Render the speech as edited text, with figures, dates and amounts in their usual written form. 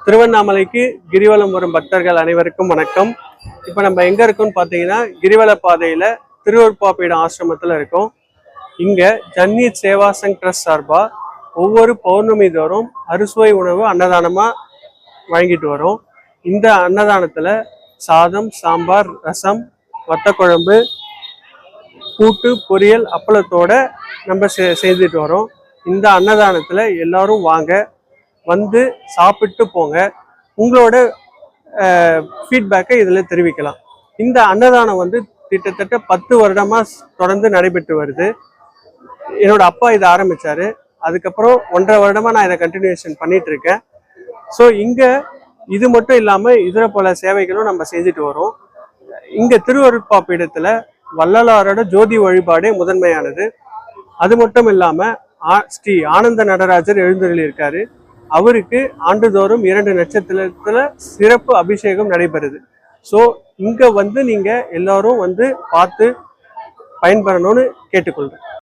திருவண்ணாமலைக்கு கிரிவலம் வரும் பக்தர்கள் அனைவருக்கும் வணக்கம். இப்போ நம்ம எங்க இருக்கோம்னு பார்த்தீங்கன்னா கிரிவல பாதையில திருவருட்பாபீடம் ஆசிரமத்தில் இருக்கோம். இங்க ஜன்னீர் சேவா சங் ட்ரஸ்ட் சார்பா ஒவ்வொரு பௌர்ணமி தோறும் அறுசுவை உணவு அன்னதானமா வழங்கிட்டு வரோம். இந்த அன்னதானத்துல சாதம், சாம்பார், ரசம், வத்தக்குழம்பு, கூட்டு, பொரியல், அப்பளத்தோட நம்ம செய்துட்டு வரோம். இந்த அன்னதானத்துல எல்லாரும் வாங்க, வந்து சாப்பிட்டு போங்க. உங்களோட ஃபீட்பேக்கை இதில் தெரிவிக்கலாம். இந்த அன்னதானம் வந்து கிட்டத்தட்ட 10 வருடமா தொடர்ந்து நடைபெற்று வருது. என்னோட அப்பா இதை ஆரம்பிச்சாரு. அதுக்கப்புறம் 1.5 வருடமா நான் இதை கண்டினியூஷன் பண்ணிட்டு இருக்கேன். ஸோ இங்க இது மட்டும் இல்லாம இதர பல சேவைகளும் நம்ம செஞ்சுட்டு வரோம். இங்க திருவருட்பாபீடத்துல வள்ளலாரோட ஜோதி வழிபாடே முதன்மையானது. அது மட்டும் இல்லாம ஸ்ரீ ஆனந்த நடராஜர் எழுந்தருளி இருக்காரு. அவருக்கு ஆண்டுதோறும் 2 நட்சத்திரத்துல சிறப்பு அபிஷேகம் நடைபெறுது. ஸோ இங்க வந்து நீங்க எல்லாரும் வந்து பார்த்து பயன்பெறணும்னு கேட்டுக்கொள்றேன்.